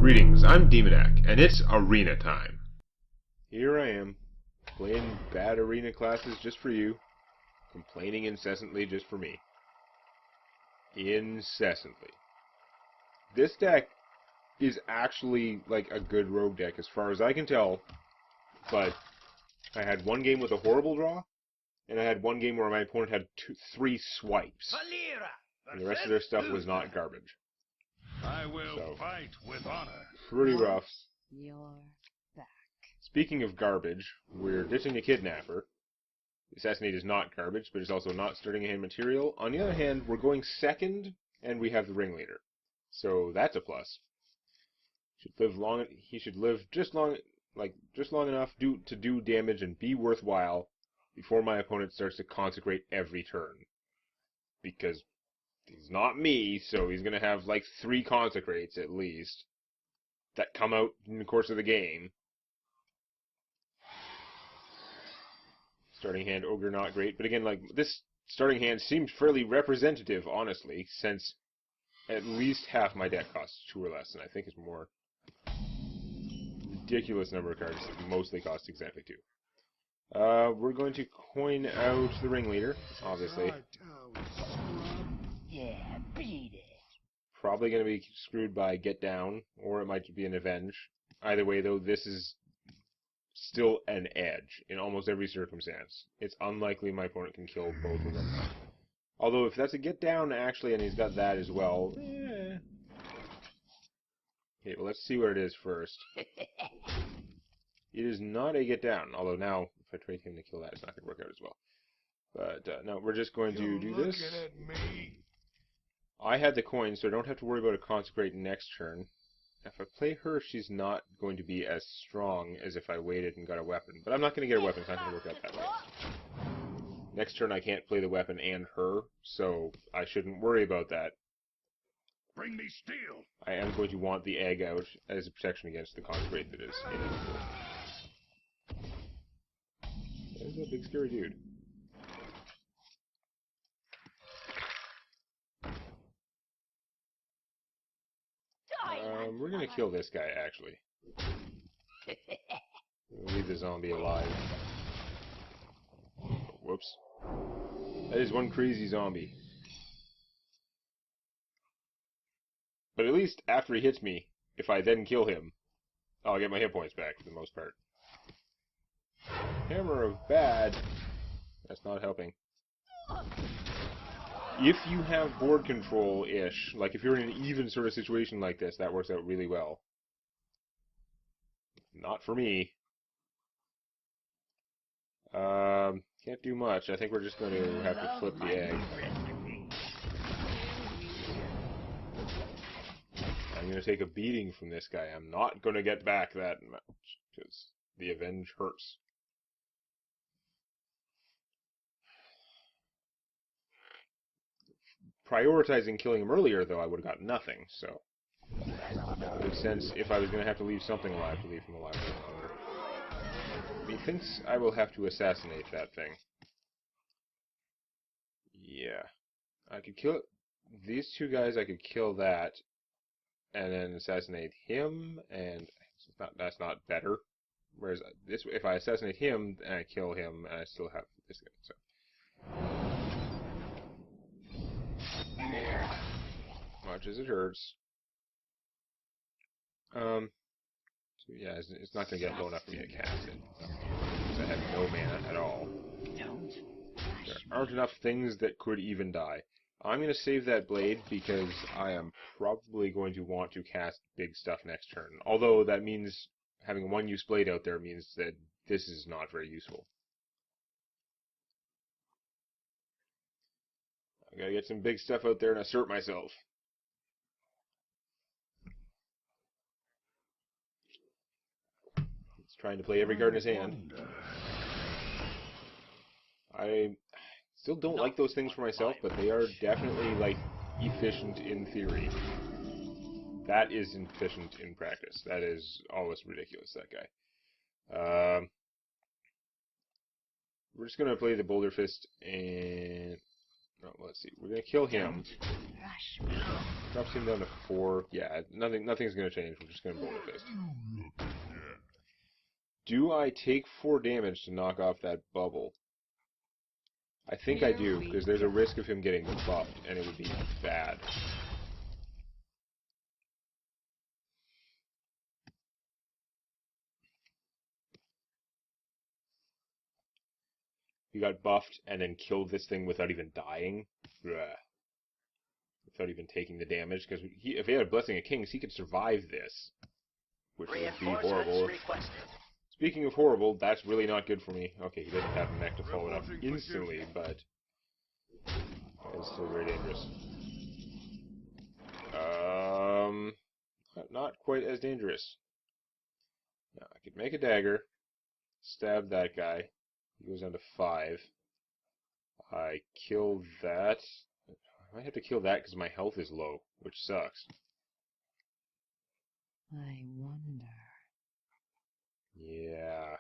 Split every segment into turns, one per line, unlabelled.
Greetings, I'm Demonac, and it's arena time.
Here I am, playing bad arena classes just for you, complaining incessantly just for me. Incessantly. This deck is actually like a good rogue deck as far as I can tell, but I had one game with a horrible draw, and I had one game where my opponent had three swipes, and the rest of their stuff was not garbage.
I will fight with honor.
Pretty rough.
You're back.
Speaking of garbage, we're ditching the Kidnapper. Assassinate is not garbage, but it's also not starting a hand material. On the other hand, we're going second, and we have the Ringleader. So that's a plus. He should live just long enough to do damage and be worthwhile before my opponent starts to consecrate every turn. Because he's not me, so he's going to have like 3 consecrates at least that come out in the course of the game. Starting hand, Ogre, not great. But again, like, this starting hand seemed fairly representative, honestly, since at least half my deck costs 2 or less, and I think it's more ridiculous number of cards that mostly cost exactly 2. We're going to coin out the Ringleader, obviously.
Yeah, beat it.
Probably going to be screwed by Get Down, or it might be an Avenge. Either way, though, this is still an edge in almost every circumstance. It's unlikely my opponent can kill both of them. Although, if that's a Get Down, actually, and he's got that as well, Okay, well, let's see what it is first. It is not a Get Down, although now, if I trade him to kill that, it's not going to work out as well. But, no, we're just going to do this. I had the coin, so I don't have to worry about a Consecrate next turn. If I play her, she's not going to be as strong as if I waited and got a weapon. But I'm not going to get a weapon, it's not going to work out that way. Next turn I can't play the weapon and her, so I shouldn't worry about that.
Bring me steel.
I am going to want the egg out as a protection against the Consecrate that is in it. There's a big scary dude. We're going to kill this guy, actually. We'll leave the zombie alive. Whoops. That is one crazy zombie. But at least after he hits me, if I then kill him, I'll get my hit points back for the most part. Hammer of Bad. That's not helping. If you have board control-ish, like if you're in an even sort of situation like this, that works out really well. Not for me. Can't do much. I think we're just going to have to flip the egg. I'm going to take a beating from this guy. I'm not going to get back that much, because the Avenge hurts. Prioritizing killing him earlier, though, I would have got nothing, so it makes sense if I was going to have to leave something alive to leave him alive a little longer. Methinks I will have to assassinate that thing. Yeah. I could kill these 2 guys, I could kill that, and then assassinate him, and that's not better. Whereas this, if I assassinate him, and I kill him, and I still have this guy, so. Much as it hurts. So yeah, it's not going to get low enough for me to cast it. Because I have no mana at all. There aren't enough things that could even die. I'm going to save that blade because I am probably going to want to cast big stuff next turn. Although that means having a 1-use blade out there means that this is not very useful. I gotta get some big stuff out there and assert myself. He's trying to play every card in his hand. I still don't like those things for myself, but they are definitely, like, efficient in theory. That is efficient in practice. That is almost ridiculous, that guy. We're just gonna play the Boulder Fist and... Oh, let's see. We're gonna kill him. Drops him down to 4. Yeah, nothing's going to change. We're just going to Boulder Fist. Do I take 4 damage to knock off that bubble? I think I do, because there's a risk of him getting buffed, and it would be bad. He got buffed and then killed this thing without even dying. Blah. Without even taking the damage, because if he had a Blessing of Kings, he could survive this, which would be horrible. Speaking of horrible, that's really not good for me. Okay, he doesn't have a mech to follow it up instantly, but it's still very dangerous. Not quite as dangerous. Now, I could make a dagger, stab that guy. He goes down to 5. I kill that. I might have to kill that because my health is low, which sucks.
I wonder.
Yeah.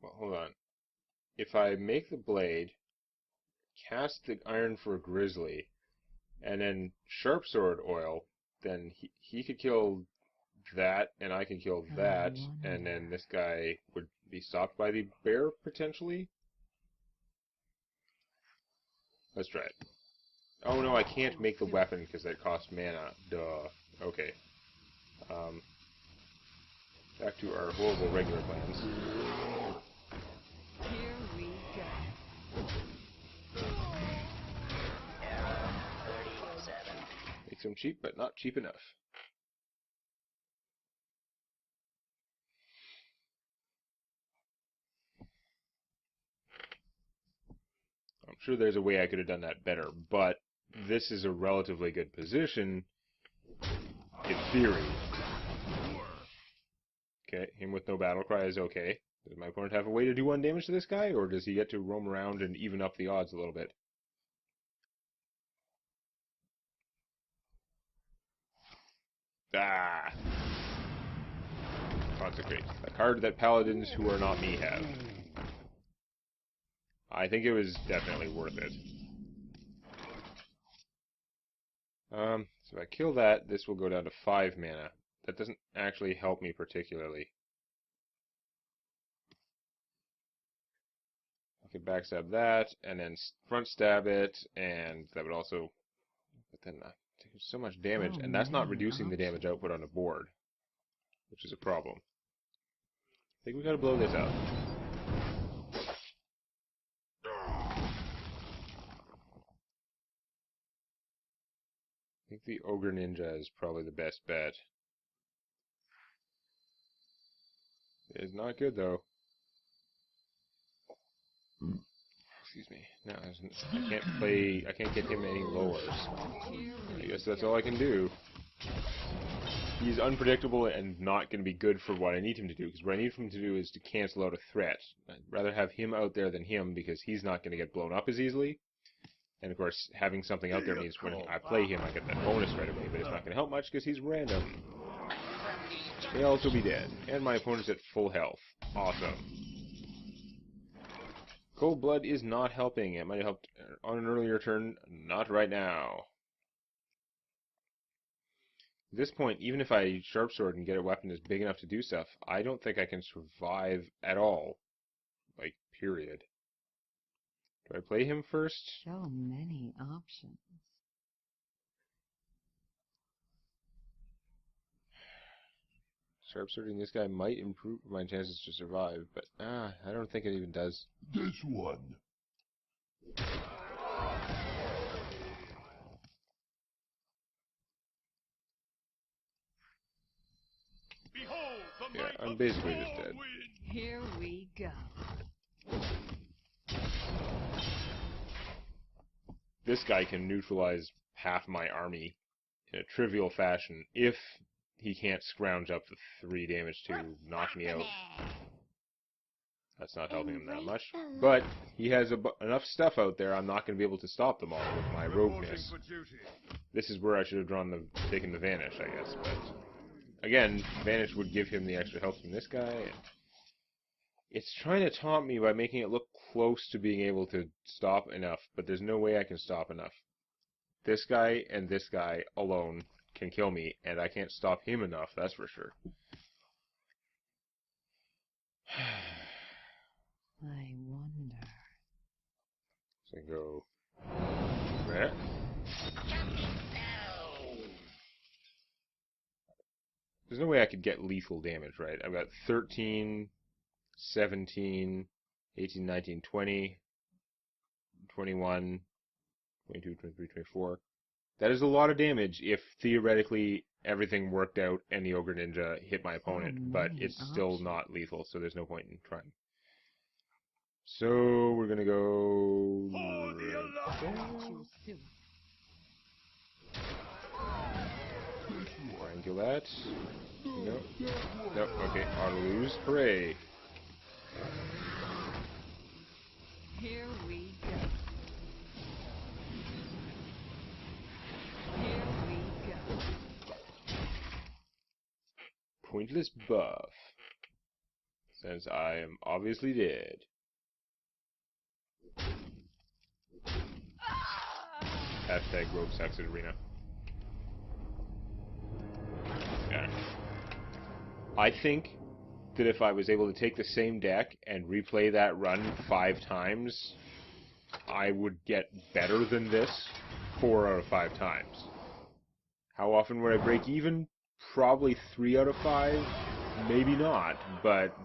Well, hold on. If I make the blade, cast the iron for a grizzly, and then sharp sword oil, then he could kill that, and I can kill that, and then this guy would be stopped by the bear, potentially? Let's try it. Oh no, I can't make the weapon because that costs mana. Duh. Okay. Back to our horrible regular plans.
Here we go.
Makes them cheap, but not cheap enough. I'm sure there's a way I could have done that better, but this is a relatively good position, in theory. Okay, him with no battle cry is okay. Does my opponent have a way to do 1 damage to this guy, or does he get to roam around and even up the odds a little bit? Ah! Consecrate. A card that paladins who are not me have. I think it was definitely worth it. So if I kill that, this will go down to 5 mana. That doesn't actually help me particularly. I could backstab that, and then front stab it, and that would also... But then there's so much damage, and that's not reducing the damage output on the board, which is a problem. I think we gotta blow this out. I think the Ogre Ninja is probably the best bet. It's not good, though. Excuse me. No, I can't get him any lowers. I guess that's all I can do. He's unpredictable and not going to be good for what I need him to do, because what I need him to do is to cancel out a threat. I'd rather have him out there than him, because he's not going to get blown up as easily. And of course, having something out there means when I play him, I get that bonus right away, but it's not going to help much because he's random. He'll also be dead, and my opponent's at full health. Awesome. Cold Blood is not helping. It might have helped on an earlier turn, not right now. At this point, even if I Sharp Sword and get a weapon that's big enough to do stuff, I don't think I can survive at all. Like, period. Do I play him first?
So many options.
Sharp Swording this guy might improve my chances to survive, but I don't think it even does.
This one. Behold the
Yeah,
might
I'm
of
basically just dead.
Here we go.
This guy can neutralize half my army in a trivial fashion if he can't scrounge up the 3 damage to knock me out. That's not helping him that much. But he has enough stuff out there, I'm not going to be able to stop them all with my rogueness. This is where I should have taken the Vanish, I guess. But again, Vanish would give him the extra health from this guy. And it's trying to taunt me by making it look close to being able to stop enough, but there's no way I can stop enough. This guy and this guy alone can kill me, and I can't stop him enough, that's for sure.
I wonder.
So I go there. There's no way I could get lethal damage, right? I've got 13, 17, 18, 19, 20, 21, 22, 23, 24. That is a lot of damage if theoretically everything worked out and the Ogre Ninja hit my opponent, but it's still not lethal, so there's no point in trying. So we're gonna go. Triangle that. Nope. Nope. Okay. Auto lose. Hooray!
Here we go. Here we go.
Pointless buff. Since I am obviously dead. Hashtag Rogue Sucks at Arena. Yeah. I think that if I was able to take the same deck and replay that run 5 times, I would get better than this 4 out of 5 times. How often would I break even? Probably 3 out of 5. Maybe not, but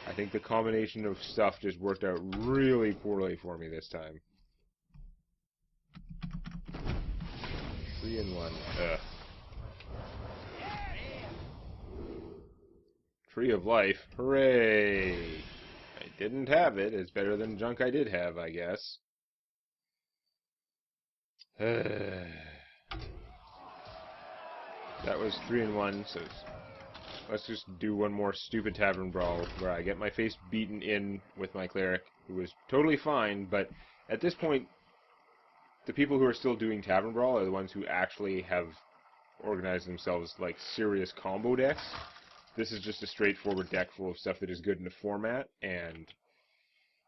I think the combination of stuff just worked out really poorly for me this time. 3 and 1. Ugh. Tree of Life. Hooray! I didn't have it. It's better than junk I did have, I guess. That was 3 and 1, so let's just do one more stupid tavern brawl where I get my face beaten in with my cleric, who was totally fine, but at this point, the people who are still doing tavern brawl are the ones who actually have organized themselves like serious combo decks. This is just a straightforward deck full of stuff that is good in the format, and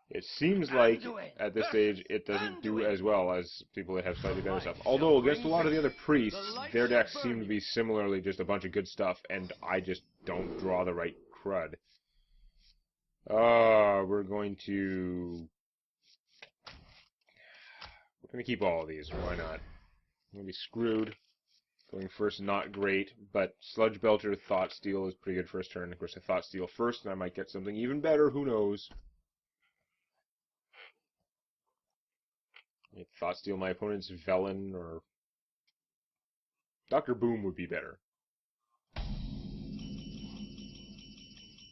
it seems like, at this stage, it doesn't do as well as people that have slightly better stuff. Although, against a lot of the other priests, their decks seem to be similarly just a bunch of good stuff, and I just don't draw the right crud. We're going to keep all of these. Why not? I'm going to be screwed. Going first, not great, but Sludge Belcher, Thought Steal is pretty good first turn. Of course, I Thought Steal first, and I might get something even better. Who knows? I Thought Steal my opponent's Velen, or Dr. Boom would be better.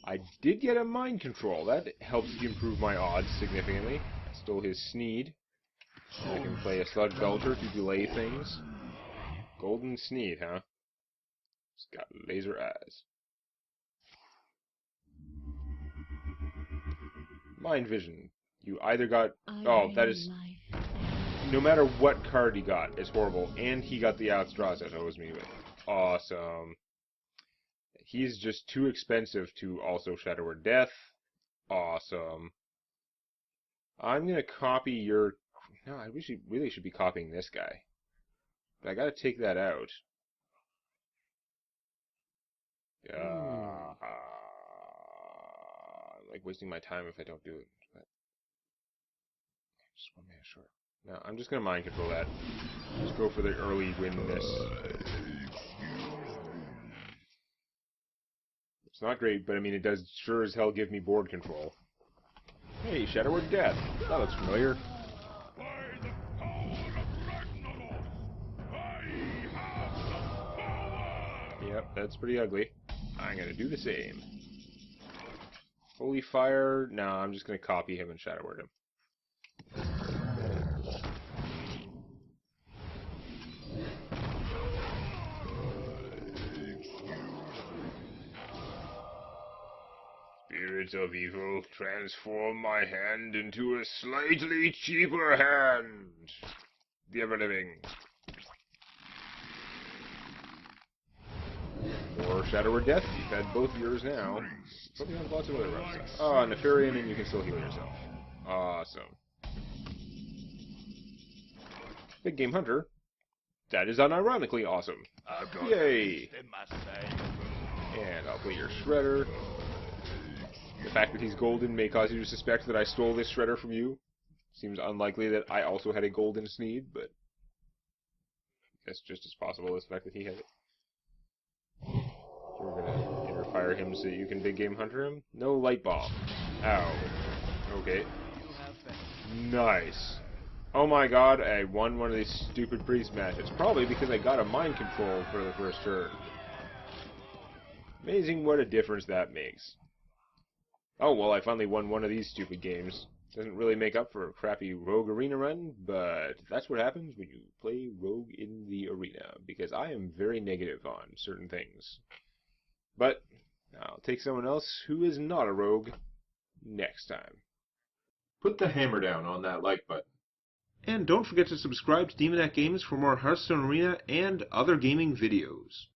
I did get a Mind Control. That helps improve my odds significantly. I stole his Sneed. I can play a Sludge Belcher to delay things. Golden Sneed, huh? It's got laser eyes. Mind Vision. You either got... Oh, that is... No matter what card he got, it's horrible. And he got the Alex that owes me with. Awesome. He's just too expensive to also Shadow or Death. Awesome. I'm going to copy your... No, I really should be copying this guy. But I gotta take that out. I'm like wasting my time if I don't do it. But just 1 minute short. No, I'm just gonna Mind Control that. Just go for the early win this. It's not great, but I mean it does sure as hell give me board control. Hey, Shadow of Death. That looks familiar. Yep, that's pretty ugly. I'm gonna do the same. Holy Fire. No, I'm just gonna copy him and Shadow Word him. Spirits of evil, transform my hand into a slightly cheaper hand. The ever-living. Or Shadow or Death. You've had both yours now. But you have lots of other rough stuff. Oh, Nefarian, and you can still heal yourself. Awesome. Big Game Hunter. That is unironically awesome. Yay! And I'll play your Shredder. The fact that he's golden may cause you to suspect that I stole this Shredder from you. Seems unlikely that I also had a golden Sneed, but that's just as possible as the fact that he had it. We're gonna interfire him so you can Big Game Hunter him. No Light Bomb. Ow. Okay. Nice. Oh my god, I won one of these stupid priest matches. Probably because I got a mind control for the first turn. Amazing what a difference that makes. Oh, well, I finally won one of these stupid games. Doesn't really make up for a crappy Rogue Arena run, but that's what happens when you play Rogue in the Arena, because I am very negative on certain things. But I'll take someone else who is not a rogue next time.
Put the hammer down on that like button. And don't forget to subscribe to Demoniac Games for more Hearthstone Arena and other gaming videos.